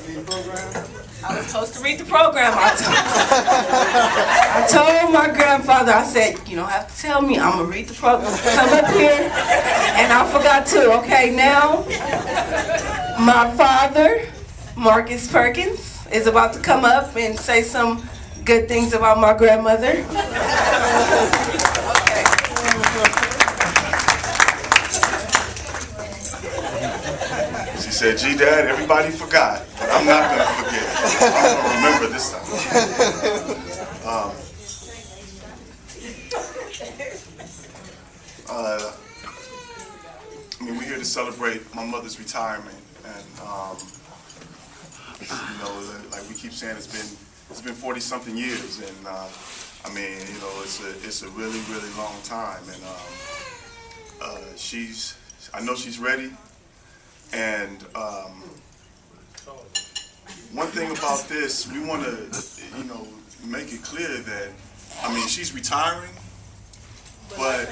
I was supposed to read the program. I told my grandfather, I said, you don't have to tell me, I'm going to read the program. Come up here. And I forgot to. Okay, now, my father, Marcus Perkins, is about to come up and say some good things about my grandmother. Okay. She said, "Gee, Dad, everybody forgot, but I'm not going to forget. I'm going to remember this time." I mean, we're here to celebrate my mother's retirement, and you know, like we keep saying, it's been 40-something years, and I mean, you know, it's a really, really long time, and I know she's ready. And one thing about this, we want to, you know, make it clear that, I mean, she's retiring, but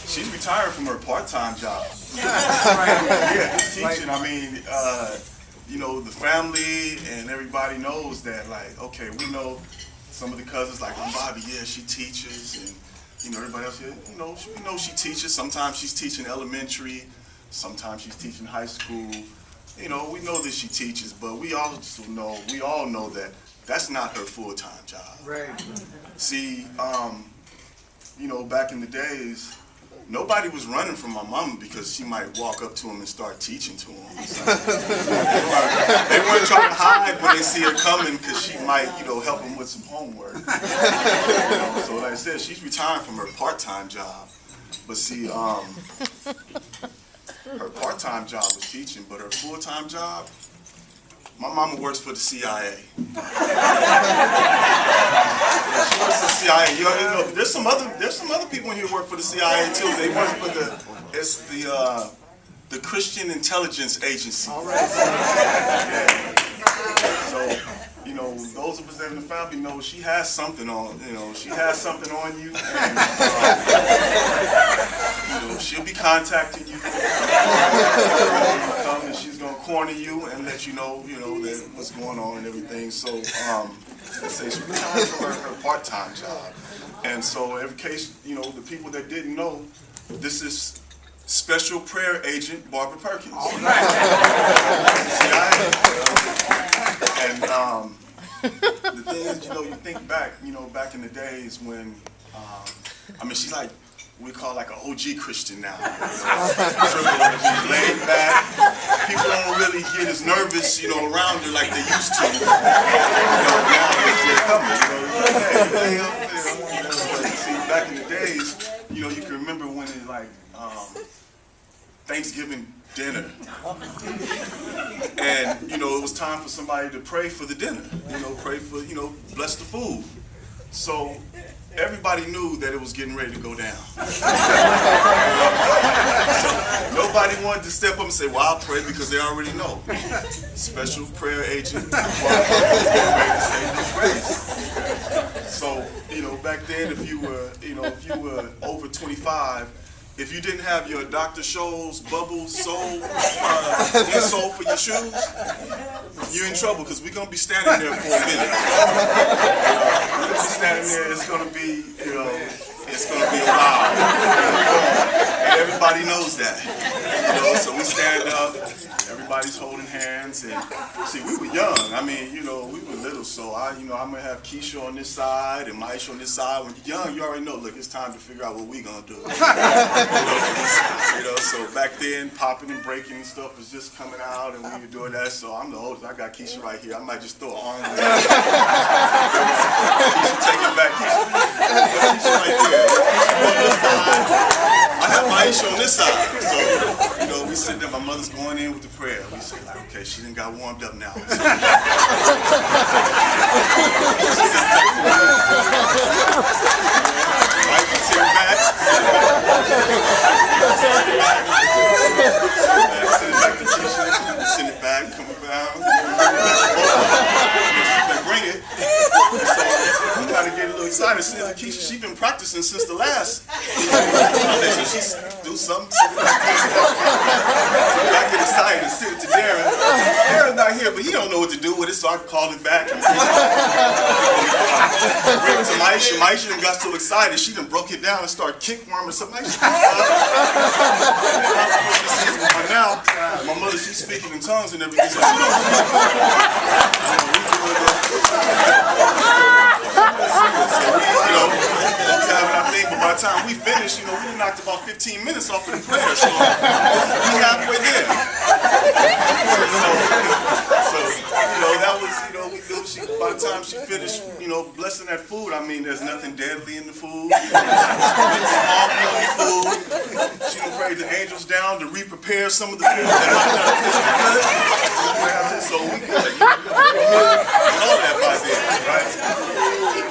she's retiring from her part-time job. Yeah, this teaching, I mean, you know, the family and everybody knows that, like, okay, we know some of the cousins, like Bobby, yeah, she teaches, and, you know, everybody else here, you know, we know she teaches. Sometimes she's teaching elementary. Sometimes she's teaching high school. You know, we know that she teaches, but we all know that that's not her full-time job. Right. See, you know, back in the days, nobody was running from my mama because she might walk up to him and start teaching to him. They weren't trying to hide when they see her coming because she might, you know, help them with some homework. You know, so like I said, she's retiring from her part-time job. But see, her part-time job was teaching, but her full-time job, my mama works for the CIA. Yeah, she works for the CIA. You know, there's some other people in here who work for the CIA too. They work for the Christian Intelligence Agency. All right. Yeah. So, you know, those of us that in the family know she has something on. You know, she has something on you. And, you know, she'll be contacting you. And she's gonna corner you and let you know that what's going on and everything. So, let's say she's retired from her part-time job. And so, every case, you know, the people that didn't know, this is Special Prayer Agent Barbara Perkins. All right. And the thing is, you know, you think back, you know, back in the days when, I mean, she's like, we call like an OG Christian now. She's laid back. People don't really get as nervous, you know, around her like they used to. You know, now they're coming, you know, but see, back in the days, you know, you can remember when it's like Thanksgiving dinner. And, you know, it was time for somebody to pray for the dinner. You know, pray for, you know, bless the food. So everybody knew that it was getting ready to go down. So nobody wanted to step up and say, well, I'll pray, because they already know. Special Prayer Agent Barbara is getting ready to say this grace. So, you know, back then, if you were over 25, if you didn't have your Dr. Scholl's bubble sole insole for your shoes, you're in trouble, because we're going to be standing there for a minute. We're going to be standing there, it's going to be, you know, it's going to be a while. And everybody knows that. You know, so we stand up, everybody's holding hands, and see, we were young. I mean, you know, we were little, so I'm going to have Keisha on this side and Maisha on this side. When you're young, you already know, look, it's time to figure out what we're going to do. You know, so back then, popping and breaking and stuff was just coming out, and we were doing that, so I'm the oldest. I got Keisha right here. I might just throw an arm around her. Keisha, take it back, Keisha. Keisha right there. Keisha on this side. I have Maisha on this side. So, you know, we sit there, my mother's going in with the prayer. We say, like, okay, she done got warmed up now. So, right, we sit back. Send it back to Keisha. Send it back, come around. Bring it. So we kind of get a little excited. See, like Keisha, she's been practicing since the last. So she do something. So I get excited and send it to Darren. Darren but he don't know what to do with it, so I called him back. And bring it to Maisha. Maisha done got so excited, she done broke it down and started kickworming some Maisha. Now, my mother, she's speaking in tongues and everything, so she don't but by the time we finished, we knocked about 15 minutes off of the prayer, so we halfway there. So, that was, we knew by the time she finished, blessing that food, I mean, there's nothing deadly in the food. She done prayed the angels down to re-prepare some of the food that might not taste so we good. All that by then, right?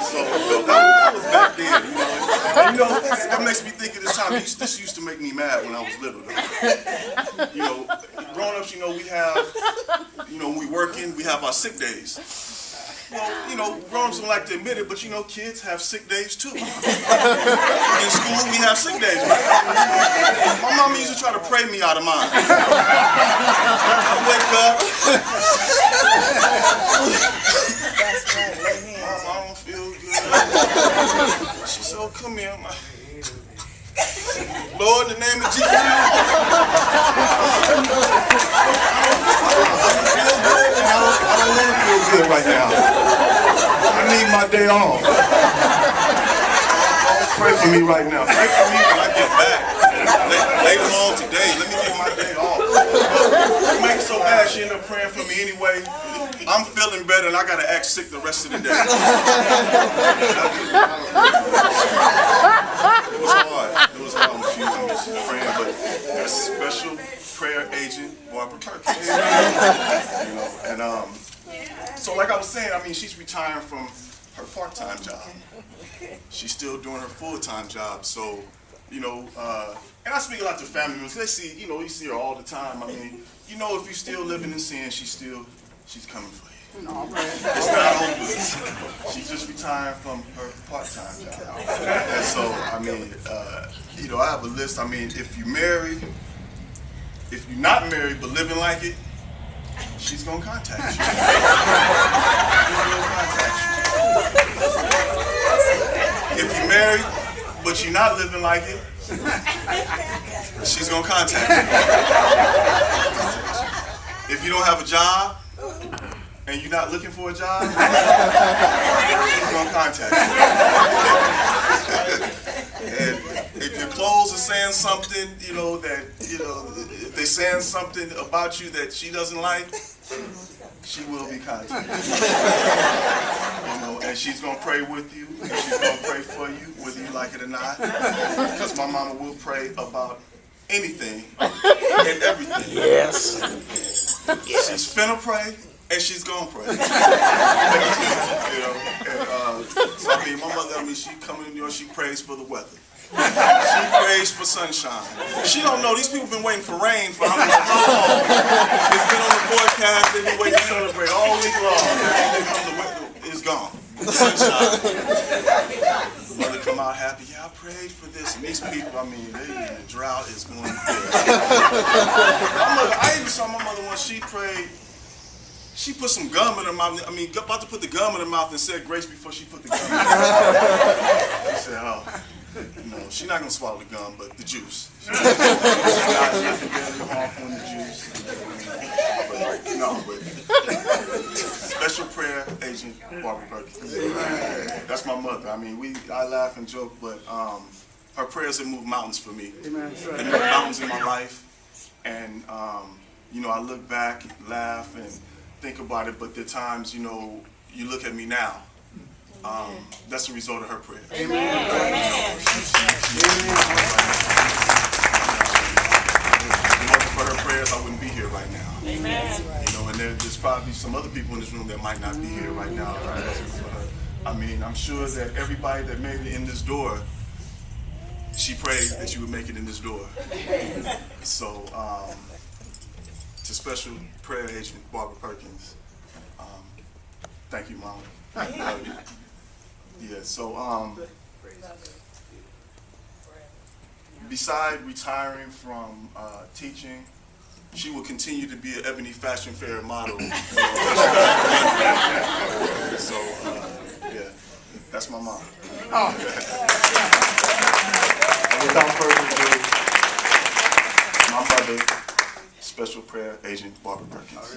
So, that was back then, And that makes me think of this time. This used to make me mad when I was little. Growing ups, we have, when we working, we have our sick days. Well, grown ups don't like to admit it, but kids have sick days too. In school, we have sick days. Right? My mama used to try to pray me out of mine. I wake up. Mama, I don't feel good. She said, "Oh, come here." I'm like, Lord, in the name of Jesus. I don't want to feel good right now. I need my day off. Pray for me right now. Pray for me when I get back. Later on today, let me get my day off. It makes it so bad she ended up praying for me anyway. I'm feeling better and I got to act sick the rest of the day. It was hard when she was praying, but there's special prayer agent Barbara Perkins. And so like I was saying, I mean, she's retiring from her part-time job. She's still doing her full-time job. So, and I speak a lot to family members. They see, you see her all the time. I mean, if you're still living in sin, she's coming for you. It's not hopeless. She's just retiring from her part-time job. And so, I mean, I have a list. I mean, if you're married, if you're not married but living like it, she's going to contact you. If you're married but you're not living like it, she's going to contact you. If you don't have a job, and you're not looking for a job, she's going to contact you. And if your clothes are saying something, if they're saying something about you that she doesn't like, she will be contacted. And she's going to pray with you, and she's going to pray for you, whether you like it or not. Because my mama will pray about anything and everything. Yes. She's finna pray. And she's gonna pray. So I mean, my mother, she come in New York, she prays for the weather. She prays for sunshine. She don't know, these people been waiting for rain for how long? It's been on the forecast, they've been waiting to celebrate all week long. And then come the weather, it's gone. Sunshine. Mother come out happy, yeah, I prayed for this. And these people, I mean, the drought is going to I even saw my mother when she prayed. She put some gum in her mouth. I mean, about to put the gum in her mouth and said grace before she put the gum in her mouth. I said, oh, no, she's not going to swallow the gum, but the juice. She's not harmful in the juice. But special prayer agent Barbara Perkins. That's my mother. I mean, I laugh and joke, but her prayers have moved mountains for me. They moved mountains in my life. And, I look back, laugh, and think about it, but there are times, you look at me now. That's a result of her prayer. Amen. For her prayers, I wouldn't be here right now. Amen. And there's probably some other people in this room that might not be here right now. I mean, I'm sure that everybody that made it in this door, she prayed that you would make it in this door. So, to special prayer agent Barbara Perkins. Thank you, Mama. I love you. Yeah, so beside retiring from teaching, she will continue to be an Ebony Fashion Fair model. So, yeah, that's my mom. And without further ado, my mother, Special Prayer Agent Barbara Perkins.